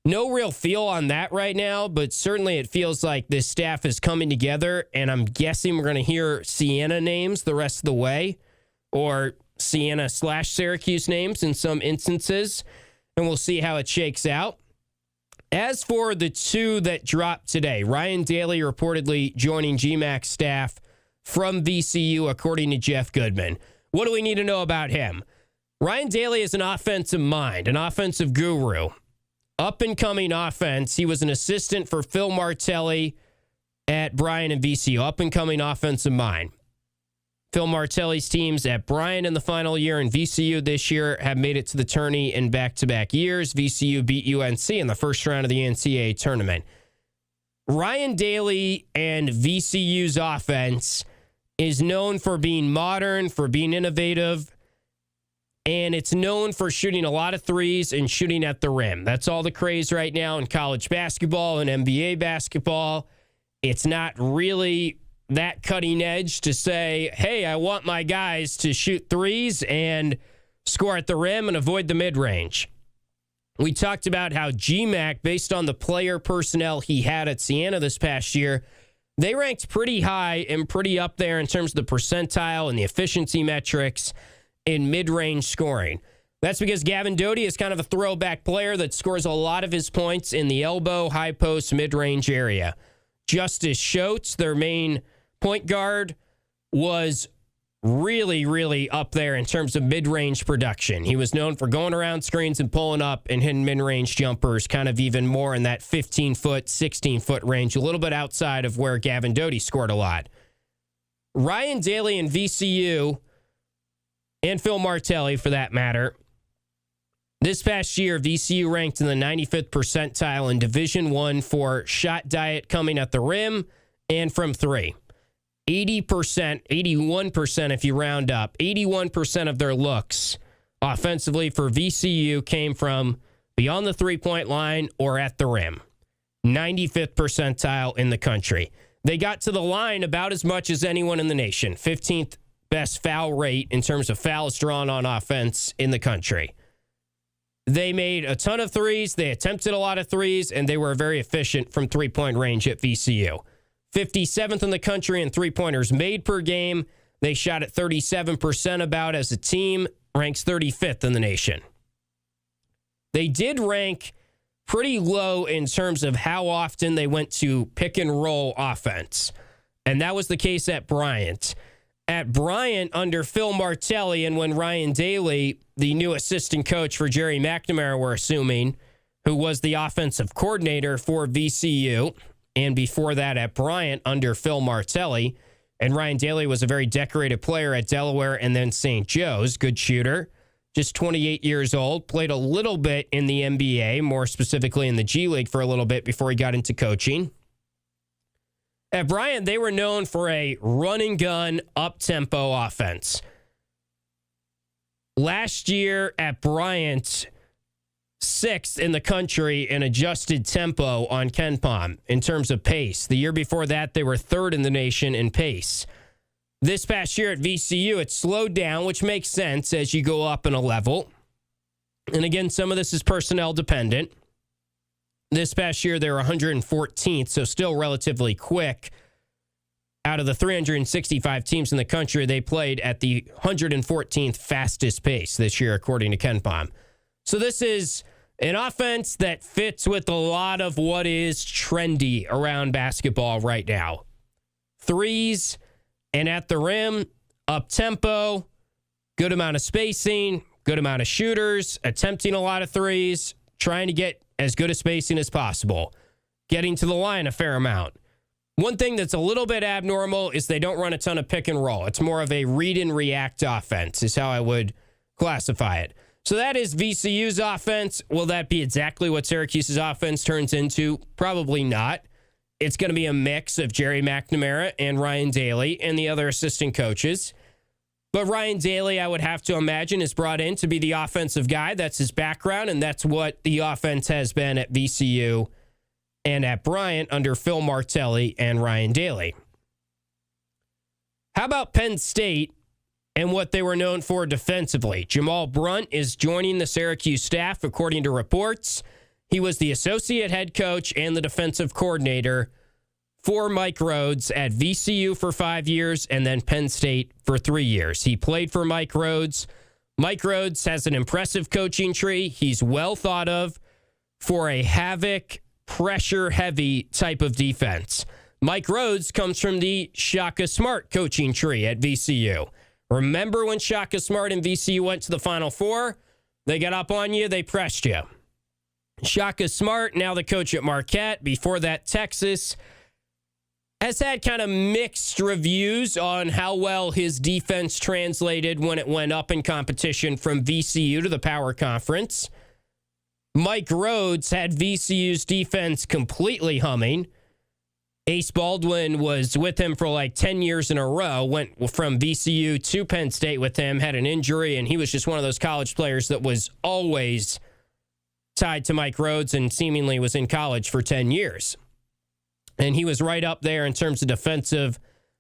No real feel on that right now, but certainly it feels like this staff is coming together, and I'm guessing we're going to hear Siena names the rest of the way, or Siena/Syracuse names in some instances, and we'll see how it shakes out. As for the two that dropped today, Ryan Daly reportedly joining GMAC staff from VCU, according to Jeff Goodman. What do we need to know about him? Ryan Daly is an offensive mind, an offensive guru. Up-and-coming offense. He was an assistant for Phil Martelli at Bryan and VCU. Up-and-coming offensive mind. Phil Martelli's teams at Bryan in the final year and VCU this year have made it to the tourney in back-to-back years. VCU beat UNC in the first round of the NCAA tournament. Ryan Daly and VCU's offense is known for being modern, for being innovative, and it's known for shooting a lot of threes and shooting at the rim. That's all the craze right now in college basketball and NBA basketball. It's not really that cutting edge to say, hey, I want my guys to shoot threes and score at the rim and avoid the mid-range. We talked about how GMAC, based on the player personnel he had at Siena this past year, they ranked pretty high and pretty up there in terms of the percentile and the efficiency metrics in mid-range scoring. That's because Gavin Doty is kind of a throwback player that scores a lot of his points in the elbow, high post, mid-range area. Justice Schultz, their main point guard, was really, really up there in terms of mid-range production. He was known for going around screens and pulling up and hitting mid-range jumpers, kind of even more in that 15-foot, 16-foot range, a little bit outside of where Gavin Doty scored a lot. Ryan Daly and VCU, and Phil Martelli for that matter, this past year, VCU ranked in the 95th percentile in Division I for shot diet coming at the rim and from three. 80%, 81% if you round up, 81% of their looks offensively for VCU came from beyond the three-point line or at the rim. 95th percentile in the country. They got to the line about as much as anyone in the nation. 15th best foul rate in terms of fouls drawn on offense in the country. They made a ton of threes, they attempted a lot of threes, and they were very efficient from three-point range at VCU. 57th in the country in three-pointers made per game. They shot at 37% about as a team, ranks 35th in the nation. They did rank pretty low in terms of how often they went to pick-and-roll offense, and that was the case at Bryant. At Bryant, under Phil Martelli, and when Ryan Daly, the new assistant coach for Gerry McNamara, we're assuming, who was the offensive coordinator for VCU, and before that at Bryant under Phil Martelli, and Ryan Daly was a very decorated player at Delaware and then St. Joe's, good shooter, just 28 years old, played a little bit in the NBA, more specifically in the G League for a little bit before he got into coaching. At Bryant, they were known for a run-and-gun, up-tempo offense. Last year at Bryant, 6th in the country in adjusted tempo on KenPom in terms of pace. The year before that, they were 3rd in the nation in pace. This past year at VCU, it slowed down, which makes sense as you go up in a level. And again, some of this is personnel dependent. This past year, they were 114th, so still relatively quick. Out of the 365 teams in the country, they played at the 114th fastest pace this year, according to KenPom. So this is an offense that fits with a lot of what is trendy around basketball right now. Threes and at the rim, up-tempo, good amount of spacing, good amount of shooters, attempting a lot of threes, trying to get as good a spacing as possible, getting to the line a fair amount. One thing that's a little bit abnormal is they don't run a ton of pick and roll. It's more of a read and react offense is how I would classify it. So that is VCU's offense. Will that be exactly what Syracuse's offense turns into? Probably not. It's going to be a mix of Gerry McNamara and Ryan Daly and the other assistant coaches. But Ryan Daly, I would have to imagine, is brought in to be the offensive guy. That's his background, and that's what the offense has been at VCU and at Bryant under Phil Martelli and Ryan Daly. How about Penn State and what they were known for defensively? Jamal Brunt is joining the Syracuse staff, according to reports. He was the associate head coach and the defensive coordinator for Mike Rhodes at VCU for 5 years and then Penn State for 3 years. He played for Mike Rhodes. Mike Rhodes has an impressive coaching tree. He's well thought of for a havoc, pressure-heavy type of defense. Mike Rhodes comes from the Shaka Smart coaching tree at VCU. Remember when Shaka Smart and VCU went to the Final Four? They got up on you, they pressed you. Shaka Smart, now the coach at Marquette. Before that, Texas, has had kind of mixed reviews on how well his defense translated when it went up in competition from VCU to the Power Conference. Mike Rhodes had VCU's defense completely humming. Ace Baldwin was with him for like 10 years in a row, went from VCU to Penn State with him, had an injury, and he was just one of those college players that was always tied to Mike Rhodes and seemingly was in college for 10 years. And he was right up there in terms of Defensive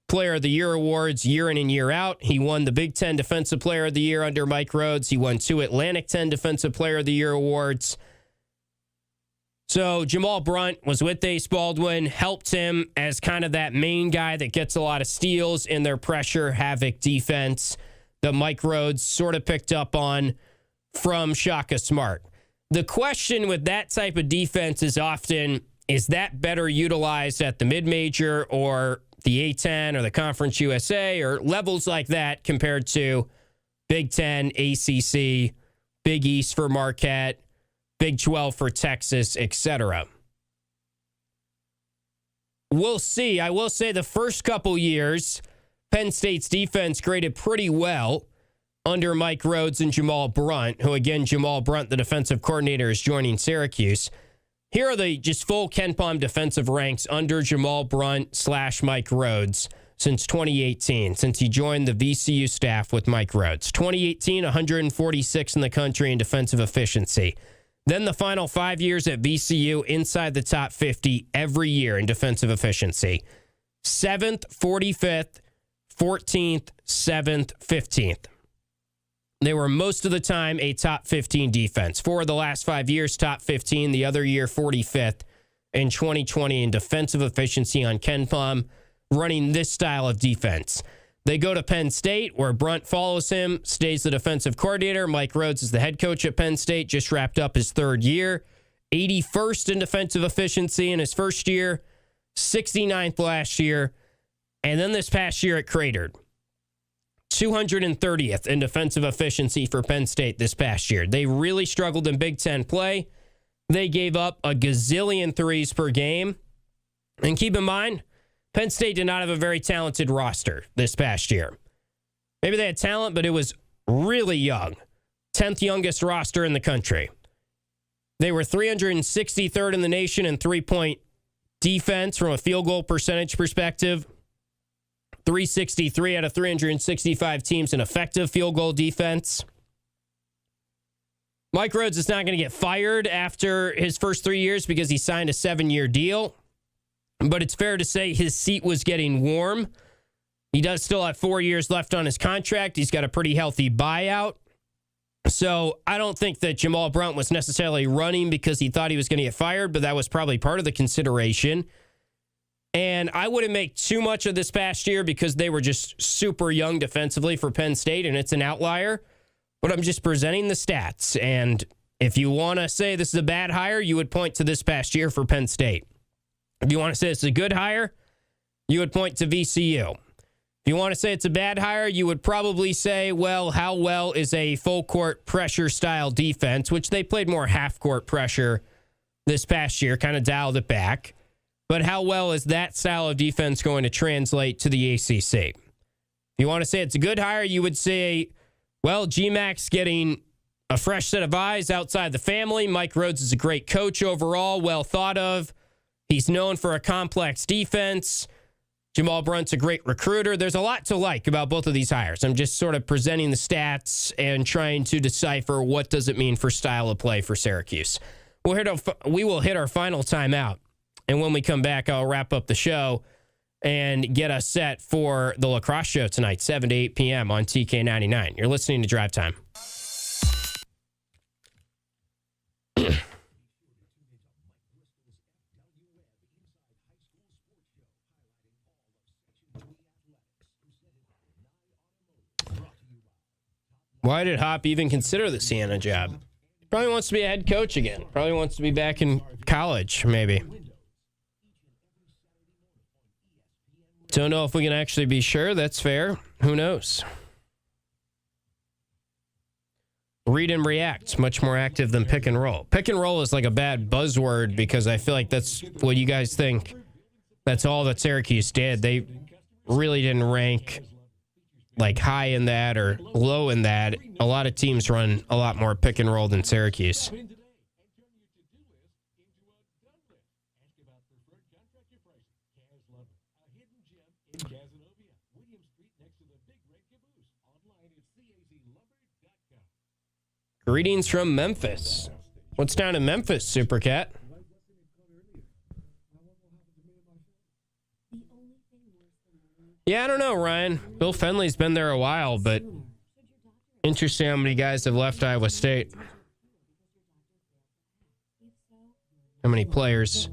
Player of the Year awards year in and year out. He won the Big Ten Defensive Player of the Year under Mike Rhoades. He won 2 Atlantic 10 Defensive Player of the Year awards. So Jamal Brunt was with Ace Baldwin, helped him as kind of that main guy that gets a lot of steals in their pressure havoc defense that Mike Rhoades sort of picked up on from Shaka Smart. The question with that type of defense is often, is that better utilized at the mid-major or the A-10 or the Conference USA or levels like that compared to Big Ten, ACC, Big East for Marquette, Big 12 for Texas, etc. We'll see. I will say the first couple years, Penn State's defense graded pretty well under Mike Rhoades and Jamal Brunt, who, again, Jamal Brunt, the defensive coordinator, is joining Syracuse. Here are the just full KenPom defensive ranks under Jamal Brunt / Mike Rhoades since 2018, since he joined the VCU staff with Mike Rhoades. 2018, 146 in the country in defensive efficiency. Then the final 5 years at VCU inside the top 50 every year in defensive efficiency. 7th, 45th, 14th, 7th, 15th. They were most of the time a top 15 defense. 4 of the last 5 years, top 15. The other year, 45th in 2020 in defensive efficiency on KenPom, running this style of defense. They go to Penn State, where Brunt follows him, stays the defensive coordinator. Mike Rhoades is the head coach at Penn State, just wrapped up his 3rd year. 81st in defensive efficiency in his first year, 69th last year, and then this past year it cratered. 230th in defensive efficiency for Penn State this past year. They really struggled in Big Ten play. They gave up a gazillion threes per game. And keep in mind, Penn State did not have a very talented roster this past year. Maybe they had talent, but it was really young. 10th youngest roster in the country. They were 363rd in the nation in three-point defense from a field goal percentage perspective. 363 out of 365 teams in effective field goal defense. Mike Rhoades is not going to get fired after his first 3 years because he signed a 7-year deal. But it's fair to say his seat was getting warm. He does still have 4 years left on his contract. He's got a pretty healthy buyout. So I don't think that Jamal Brunt was necessarily running because he thought he was going to get fired, but that was probably part of the consideration. And I wouldn't make too much of this past year because they were just super young defensively for Penn State, and it's an outlier. But I'm just presenting the stats. And if you want to say this is a bad hire, you would point to this past year for Penn State. If you want to say it's a good hire, you would point to VCU. If you want to say it's a bad hire, you would probably say, well, how well is a full-court pressure-style defense, which they played more half-court pressure this past year, kind of dialed it back. But how well is that style of defense going to translate to the ACC? If you want to say it's a good hire, you would say, well, GMAC's getting a fresh set of eyes outside the family. Mike Rhoades is a great coach overall, well thought of. He's known for a complex defense. Jamal Brunt's a great recruiter. There's a lot to like about both of these hires. I'm just sort of presenting the stats and trying to decipher what does it mean for style of play for Syracuse. We will hit our final timeout. And when we come back, I'll wrap up the show and get us set for the lacrosse show tonight, 7 to 8 p.m. on TK99. You're listening to Drive Time. Why did Hop even consider the Siena job? He probably wants to be a head coach again. Probably wants to be back in college, maybe. Don't know if we can actually be sure. That's fair. Who knows? Read and react. Much more active than pick and roll. Pick and roll is like a bad buzzword because I feel like that's what you guys think. That's all that Syracuse did. They really didn't rank like high in that or low in that. A lot of teams run a lot more pick and roll than Syracuse. Greetings from Memphis. What's down in Memphis, Super Cat? Yeah, I don't know, Ryan. Bill Fenley's been there a while, but interesting how many guys have left Iowa State. How many players?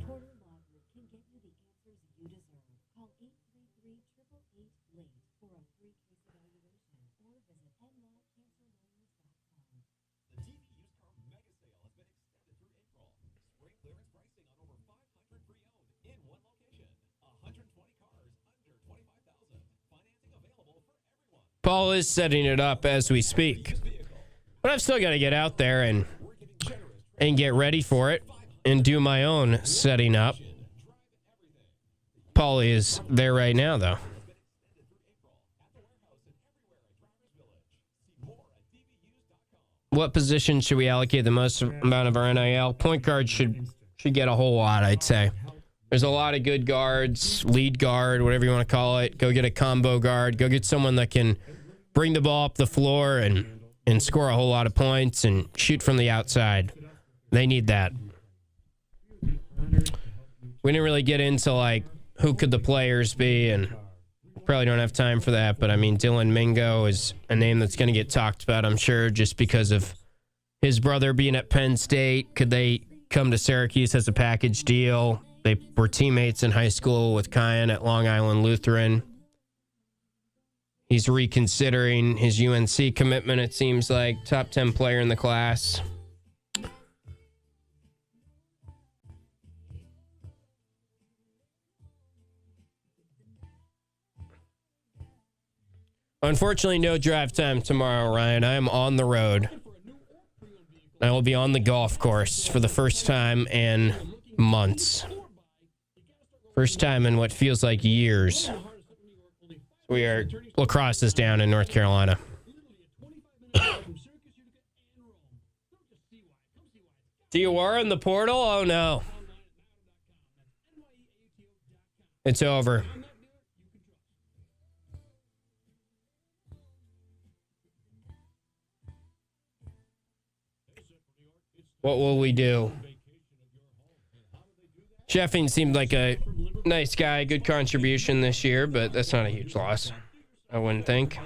Paul is setting it up as we speak. But I've still got to get out there and get ready for it and do my own setting up. Paulie is there right now, though. What position should we allocate the most amount of our NIL? Point guard should get a whole lot, I'd say. There's a lot of good guards, lead guard, whatever you want to call it. Go get a combo guard. Go get someone that can bring the ball up the floor and score a whole lot of points and shoot from the outside. They need that. We didn't really get into, like, who could the players be, and probably don't have time for that. But, I mean, Dylan Mingo is a name that's going to get talked about, I'm sure, just because of his brother being at Penn State. Could they come to Syracuse as a package deal? They were teammates in high school with Kyan at Long Island Lutheran. He's reconsidering his UNC commitment, it seems like. Top 10 player in the class. Unfortunately, no drive time tomorrow, Ryan. I am on the road. I will be on the golf course for the first time in months. First time in what feels like years. Lacrosse is down in North Carolina. Diawara in the portal? Oh, no. It's over. What will we do? Sheffing seemed like a nice guy, good contribution this year, but that's not a huge loss, I wouldn't think.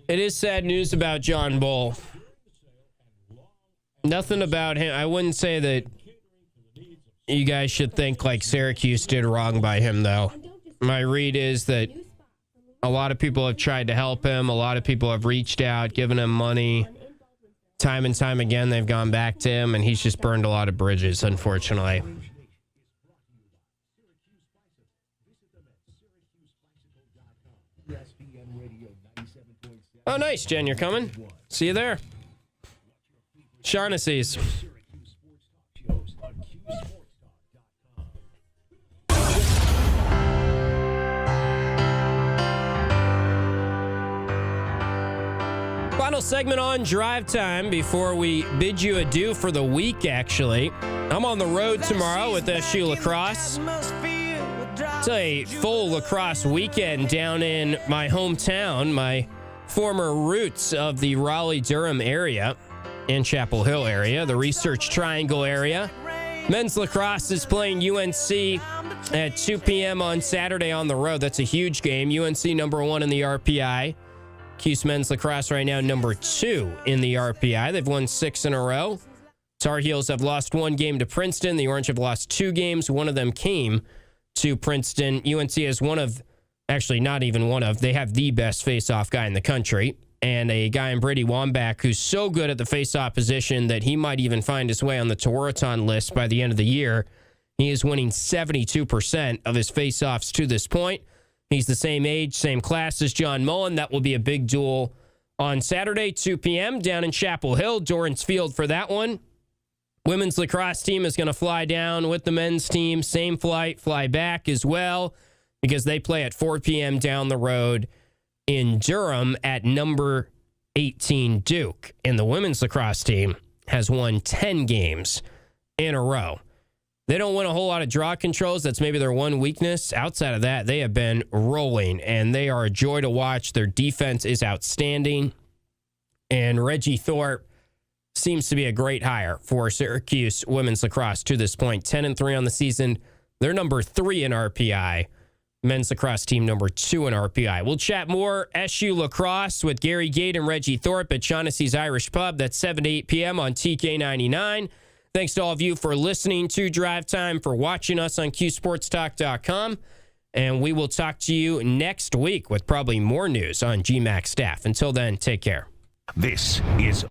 It is sad news about John Bull. Nothing about him. I wouldn't say that you guys should think like Syracuse did wrong by him, though. My read is that a lot of people have tried to help him. A lot of people have reached out, given him money. Time and time again, they've gone back to him, and he's just burned a lot of bridges, unfortunately. Oh, nice, Jen. You're coming? See you there. Shaughnessy's. Final segment on Drive Time before we bid you adieu for the week, actually. I'm on the road tomorrow with SU Lacrosse. It's a full lacrosse weekend down in my hometown, my former roots of the Raleigh-Durham area and Chapel Hill area, the Research Triangle area. Men's lacrosse is playing UNC at 2 p.m. on Saturday on the road. That's a huge game. UNC number 1 in the RPI. Cuse men's lacrosse right now number 2 in the RPI. They've won 6 in a row. Tar Heels have lost 1 game to Princeton. The Orange have lost 2 games. One of them came to Princeton. UNC has actually not even one of, they have the best face-off guy in the country, and a guy in Brady Wambach who's so good at the face-off position that he might even find his way on the Tewaaraton list by the end of the year. He is winning 72% of his face-offs to this point. He's the same age, same class as John Mullen. That will be a big duel on Saturday, 2 p.m. down in Chapel Hill, Dorrance Field for that one. Women's lacrosse team is going to fly down with the men's team. Same flight, fly back as well, because they play at 4 p.m. down the road in Durham at number 18 Duke. And the women's lacrosse team has won 10 games in a row. They don't win a whole lot of draw controls. That's maybe their one weakness. Outside of that, they have been rolling, and they are a joy to watch. Their defense is outstanding. And Reggie Thorpe seems to be a great hire for Syracuse women's lacrosse to this point. 10-3 on the season. They're number 3 in RPI. Men's lacrosse team number 2 in RPI. We'll chat more SU lacrosse with Gary Gate and Reggie Thorpe at Shaughnessy's Irish Pub. That's 7 to 8 p.m. on TK99. Thanks to all of you for listening to Drive Time, for watching us on QSportsTalk.com. And we will talk to you next week with probably more news on GMAC staff. Until then, take care. This is